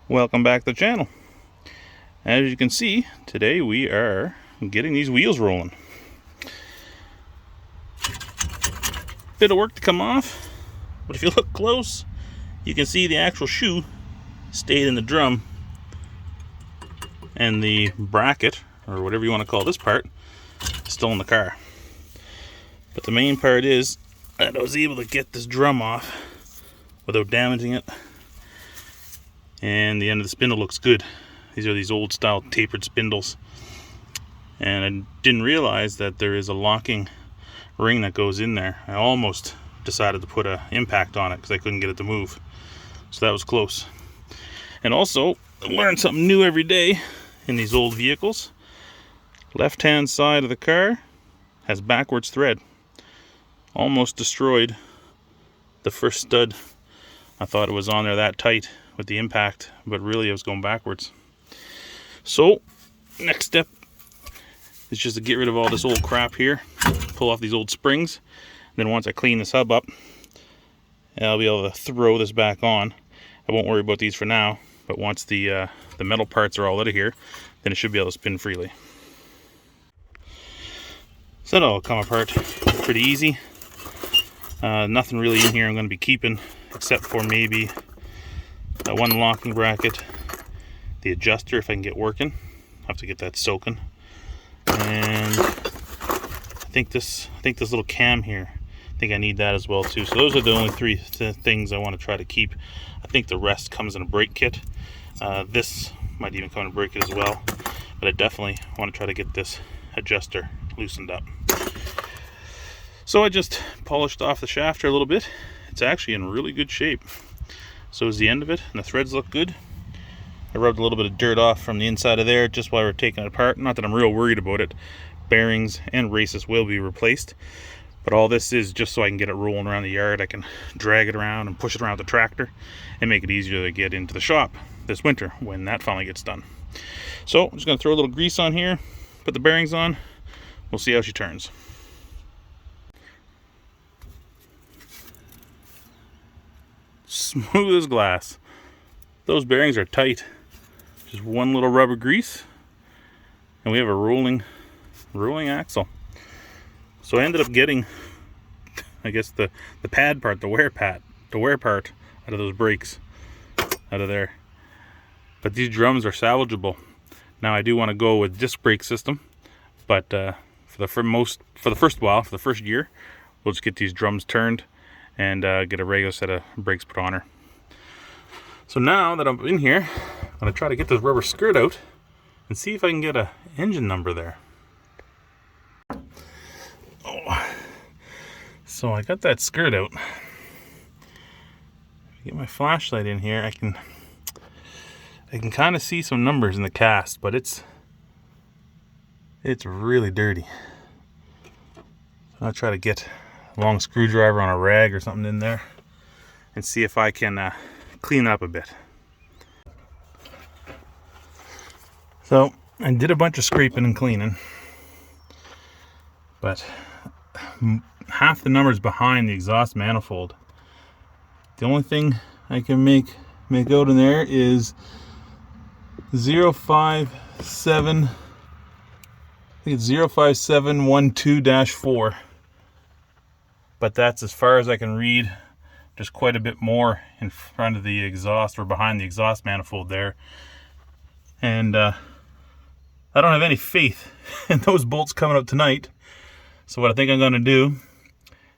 Welcome back to the channel. As you can see, today we are getting these wheels rolling. Bit of work to come off, but if you look close, you can see the actual shoe stayed in the drum, and the bracket, or whatever you want to call this part, is still in the car. But the main part is that I was able to get this drum off without damaging it. And the end of the spindle looks good. These are these old style tapered spindles. And I didn't realize that there is a locking ring that goes in there. I almost decided to put an impact on it because I couldn't get it to move. So that was close. And also, I learned something new every day in these old vehicles. Left hand side of the car has backwards thread. Almost destroyed the first stud. I thought it was on there that tight with the impact, but really it was going backwards. So next step is just to get rid of all this old crap here, pull off these old springs, and then once I clean this hub up, I'll be able to throw this back on. I won't worry about these for now, but once the metal parts are all out of here, then it should be able to spin freely. So that'll all come apart pretty easy. Nothing really in here I'm going to be keeping, except for maybe that one locking bracket, the adjuster if I can get working. I have to get that soaking, and I think this little cam here, I think I need that as well too. So those are the only three things I want to try to keep. I think the rest comes in a brake kit. This might even come in a brake kit as well, but I definitely want to try to get this adjuster loosened up. So I just polished off the shaft here a little bit. It's actually in really good shape. So is the end of it, and the threads look good. I rubbed a little bit of dirt off from the inside of there just while we were taking it apart. Not that I'm real worried about it. Bearings and races will be replaced, but all this is just so I can get it rolling around the yard. I can drag it around and push it around with the tractor and make it easier to get into the shop this winter when that finally gets done. So I'm just going to throw a little grease on here, put the bearings on. We'll see how she turns. Smooth as glass. Those bearings are tight. Just one little rubber grease, and we have a rolling axle. So I ended up getting, I guess, the pad part, the wear part out of those brakes, out of there. But these drums are salvageable. Now I do want to go with disc brake system, but for the first year, we'll just get these drums turned and get a regular set of brakes put on her. So now that I'm in here, I'm going to try to get this rubber skirt out and see if I can get an engine number there. Oh. So I got that skirt out. Get my flashlight in here, I can kind of see some numbers in the cast, but it's really dirty. So I'll try to get a long screwdriver on a rag or something in there and see if I can clean up a bit. So I did a bunch of scraping and cleaning, but half the numbers behind the exhaust manifold. The only thing I can make out in there is 057, I think it's 05712-4, but that's as far as I can read. There's quite a bit more in front of the exhaust or behind the exhaust manifold there, and I don't have any faith in those bolts coming up tonight. So what I think I'm going to do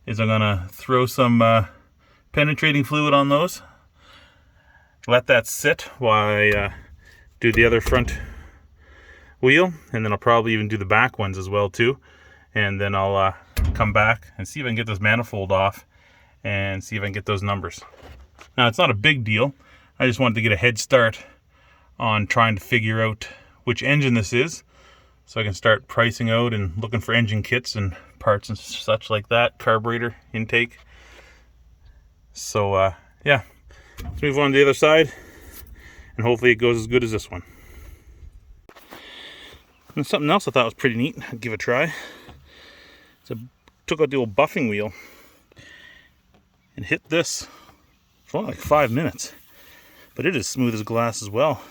is I'm going to throw some penetrating fluid on those, let that sit while I do the other front wheel, and then I'll probably even do the back ones as well too, and then I'll come back and see if I can get this manifold off and see if I can get those numbers. Now it's not a big deal, I just wanted to get a head start on trying to figure out which engine this is, so I can start pricing out and looking for engine kits and parts and such like that, carburetor intake. So yeah, let's move on to the other side, and hopefully it goes as good as this one. And something else I thought was pretty neat, I'd give it a try. So took out the old buffing wheel and hit this for only like 5 minutes. but it is smooth as glass as well.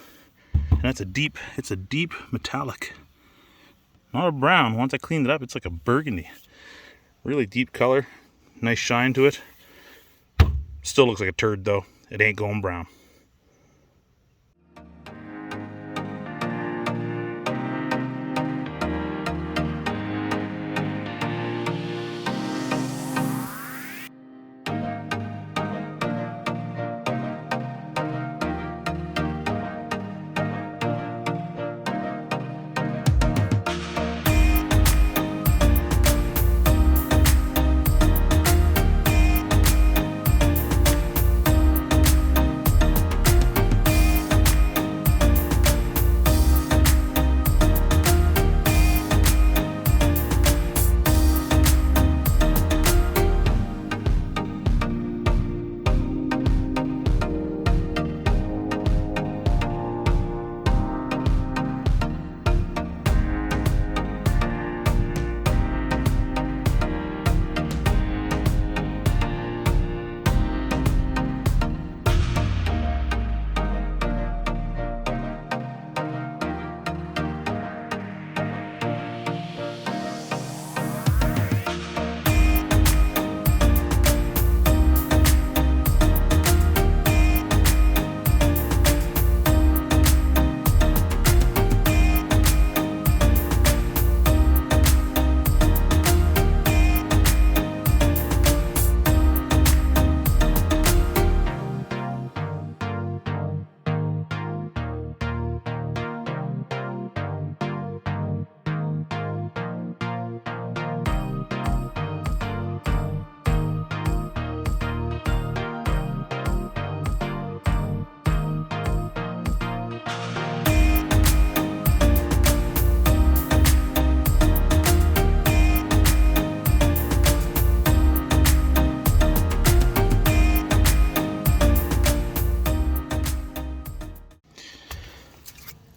And that's it's a deep metallic. Not a brown. Once I cleaned it up, it's like a burgundy. Really deep color. Nice shine to it. Still looks like a turd though. It ain't going brown.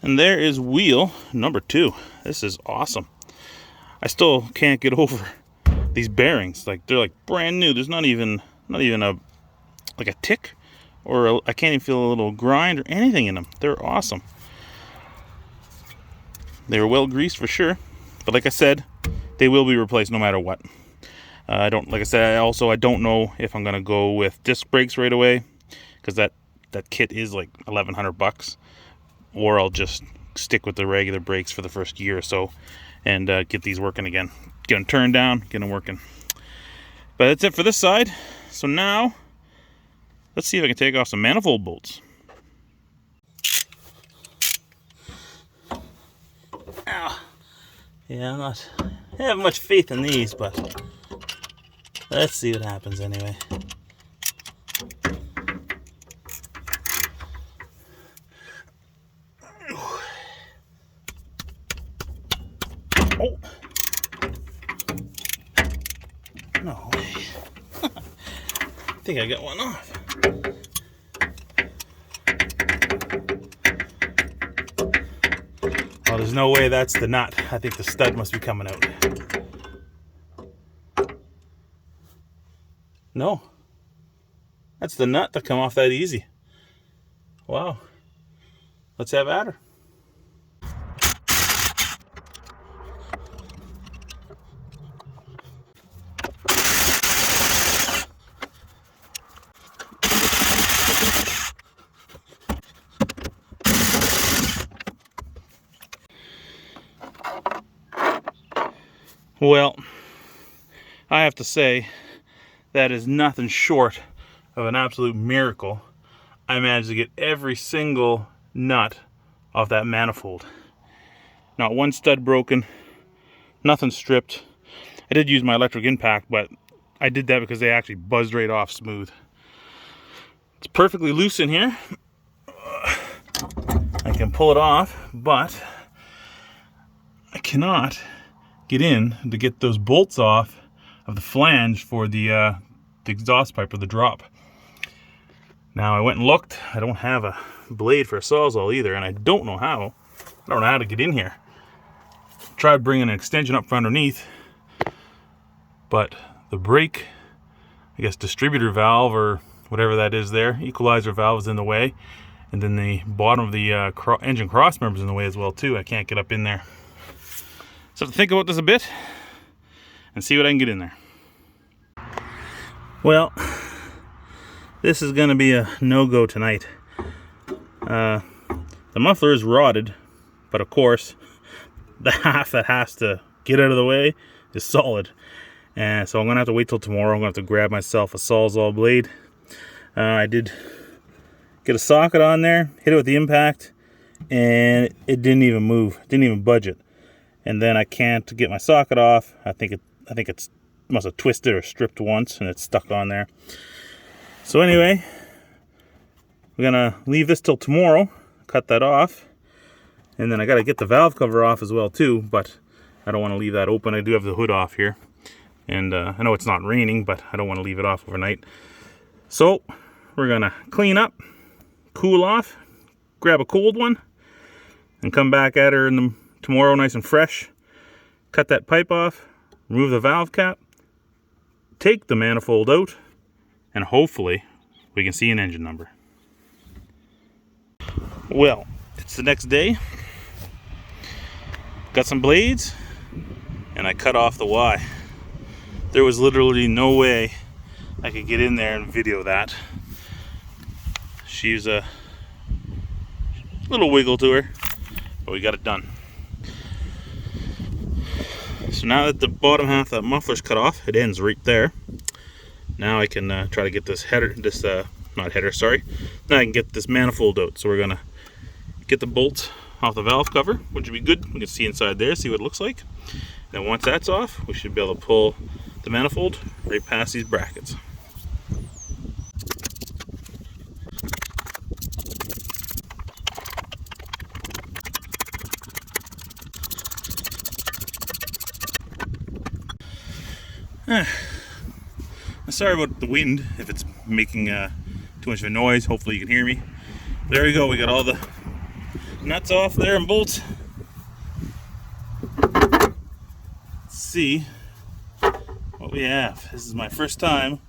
And there is wheel number 2. This is awesome. I still can't get over these bearings. Like, they're like brand new. There's not even a like a tick, or I can't even feel a little grind or anything in them. They're awesome. They were well greased for sure, but like I said, they will be replaced no matter what. I don't know if I'm gonna go with disc brakes right away, because that kit is like $1,100, or I'll just stick with the regular brakes for the first year or so and get these working again. Get them turned down, get them working. But that's it for this side. So now, let's see if I can take off some manifold bolts. Ow. Yeah, I have much faith in these, but let's see what happens anyway. Oh. No way. I think I got one off. Oh, there's no way that's the nut. I think the stud must be coming out. No. That's the nut that come off that easy. Wow. Let's have at her. Well, I have to say, that is nothing short of an absolute miracle. I managed to get every single nut off that manifold. Not one stud broken, nothing stripped. I did use my electric impact, but I did that because they actually buzzed right off smooth. It's perfectly loose in here. I can pull it off, but I cannot get in to get those bolts off of the flange for the exhaust pipe or the drop. Now I went and looked. I don't have a blade for a sawzall either, and I don't know how. I don't know how to get in here. Tried bringing an extension up from underneath, but the brake, I guess distributor valve or whatever that is there, equalizer valve is in the way, And then the bottom of the engine cross member is in the way as well too. I can't get up in there. So I have to think about this a bit and see what I can get in there. Well, this is going to be a no-go tonight. The muffler is rotted, but of course, the half that has to get out of the way is solid. And so I'm going to have to wait till tomorrow. I'm going to have to grab myself a Sawzall blade. I did get a socket on there, hit it with the impact, and it didn't even move, didn't even budge it. And then I can't get my socket off. I think it's must have twisted or stripped once, and it's stuck on there. So anyway, we're gonna leave this till tomorrow, cut that off, and then I gotta get the valve cover off as well too, but I don't want to leave that open. I do have the hood off here, and I know it's not raining, but I don't want to leave it off overnight. So we're gonna clean up, cool off, grab a cold one, and come back at her tomorrow nice and fresh. Cut that pipe off, remove the valve cap, take the manifold out, and hopefully we can see an engine number. Well, it's the next day. Got some blades, and I cut off the Y. There was literally no way I could get in there and video that. She's a little wiggle to her, but we got it done. So now that the bottom half of that muffler's cut off, it ends right there. Now I can try to get this header, not header, sorry. Now I can get this manifold out. So we're gonna get the bolts off the valve cover, which would be good. We can see inside there, see what it looks like. Then once that's off, we should be able to pull the manifold right past these brackets. Sorry about the wind, if it's making too much of a noise. Hopefully you can hear me. There we go, we got all the nuts off there and bolts. Let's see what we have. This is my first time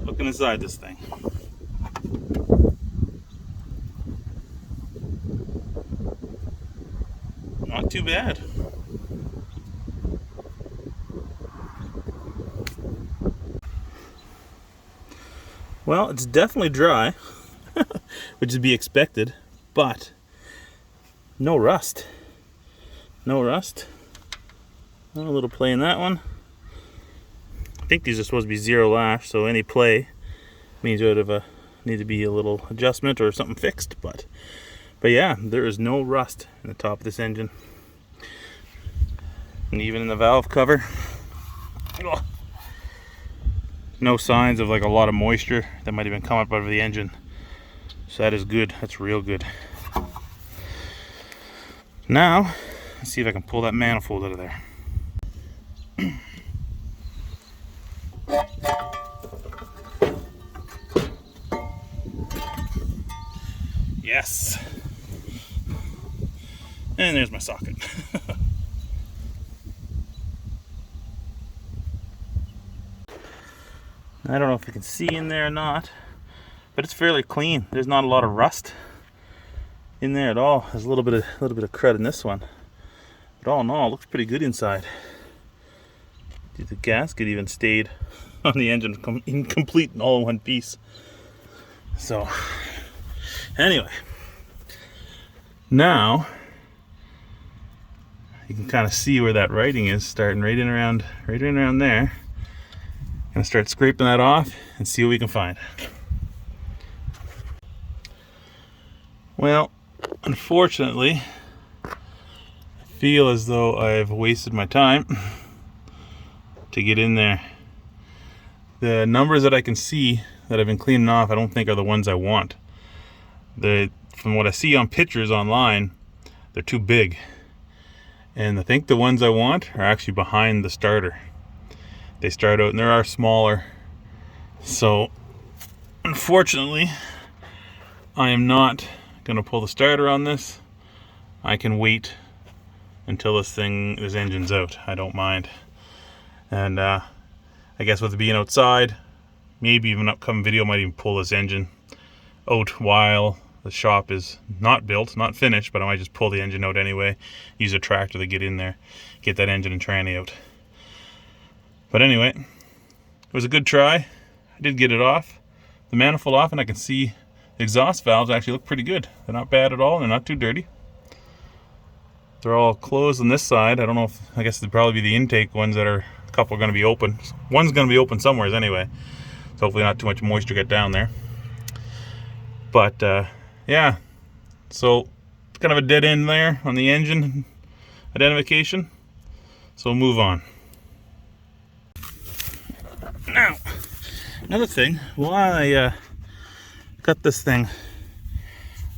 looking inside this thing. Not too bad. Well, it's definitely dry, which is to be expected, but no rust. No rust. A little play in that one. I think these are supposed to be zero lash, so any play means you would need to be a little adjustment or something fixed. But yeah, there is no rust in the top of this engine, and even in the valve cover. Oh. No signs of like a lot of moisture that might have been coming up out of the engine. So that is good. That's real good. Now, let's see if I can pull that manifold out of there. Yes. And there's my socket. I don't know if you can see in there or not, but it's fairly clean. There's not a lot of rust in there at all. There's a little bit of crud in this one, but all in all, it looks pretty good inside. The gasket even stayed on the engine, incomplete and all in one piece. So, anyway, now you can kind of see where that writing is, starting right in around there. Gonna start scraping that off and see what we can find. Well, unfortunately, I feel as though I've wasted my time to get in there. The numbers that I can see that I've been cleaning off, I don't think are the ones I want. From what I see on pictures online, they're too big. And I think the ones I want are actually behind the starter. They start out and there are smaller. So unfortunately, I am not gonna pull the starter on this. I can wait until this engine's out. I don't mind. And I guess with it being outside, maybe even an upcoming video might even pull this engine out while the shop is not built, not finished, but I might just pull the engine out anyway, use a tractor to get in there, get that engine and tranny out. But anyway, it was a good try. I did get it off, the manifold off, and I can see the exhaust valves actually look pretty good. They're not bad at all, they're not too dirty. They're all closed on this side. I don't know if, I guess they'd probably be the intake ones that are, a couple are going to be open. One's going to be open somewhere anyway, so hopefully not too much moisture get down there. But yeah, so it's kind of a dead end there on the engine identification, so we'll move on. Now, another thing, while I got this thing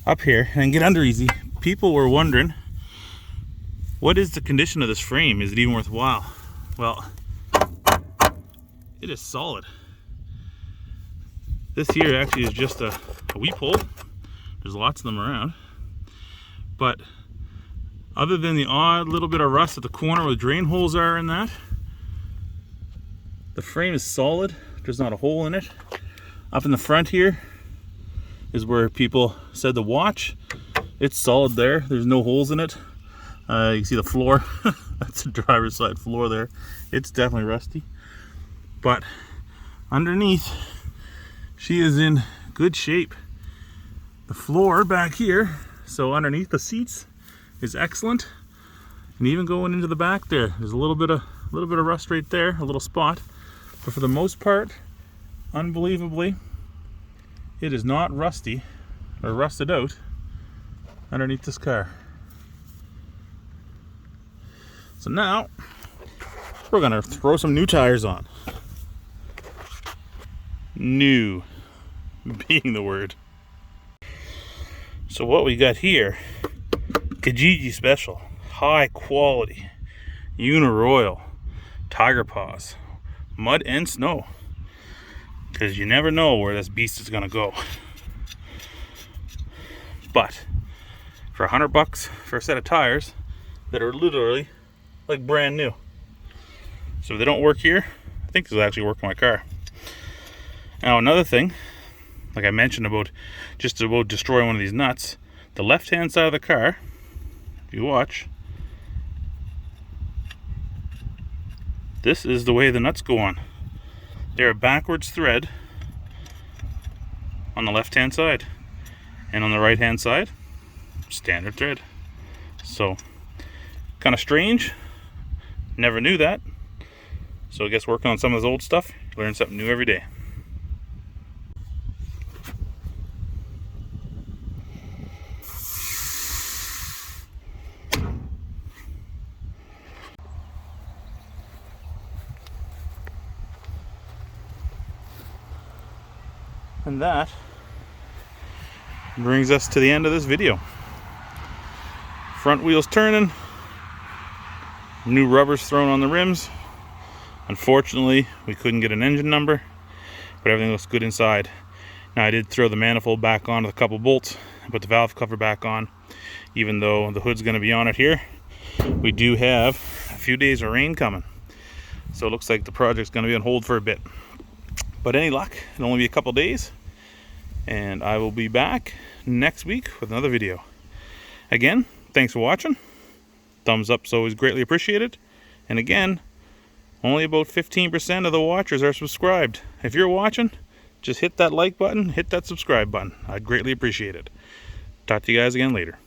up here and get under easy, people were wondering, what is the condition of this frame? Is it even worthwhile? Well, it is solid. This here actually is just a weep hole. There's lots of them around. But other than the odd little bit of rust at the corner where the drain holes are and that, the frame is solid. There's not a hole in it. Up in the front here is where people said to watch. It's solid there. There's no holes in it. You can see the floor. That's the driver's side floor there. It's definitely rusty. But underneath, she is in good shape. The floor back here, so underneath the seats, is excellent. And even going into the back there's a little bit of rust right there, a little spot. But for the most part, unbelievably, it is not rusty or rusted out underneath this car. So now we're gonna throw some new tires on. New being the word. So what we got here, Kijiji Special, high quality, Uniroyal, Tiger Paws, mud and snow. Because you never know where this beast is gonna go. But for $100 for a set of tires that are literally like brand new. So if they don't work here, I think this will actually work on my car. Now another thing, like I mentioned about just about destroying one of these nuts, the left hand side of the car, if you watch, this is the way the nuts go on. They're a backwards thread on the left hand side, and on the right hand side, standard thread. So kind of strange, never knew that. So I guess working on some of this old stuff, learn something new every day. And that brings us to the end of this video. Front wheels turning, new rubbers thrown on the rims. Unfortunately, we couldn't get an engine number, but everything looks good inside. Now I did throw the manifold back on with a couple bolts and put the valve cover back on, even though the hood's going to be on it here. We do have a few days of rain coming, so it looks like the project's going to be on hold for a bit. But any luck, it'll only be a couple days, and I will be back next week with another video. Again, thanks for watching. Thumbs up is always greatly appreciated. And again, only about 15% of the watchers are subscribed. If you're watching, just hit that like button, hit that subscribe button. I'd greatly appreciate it. Talk to you guys again later.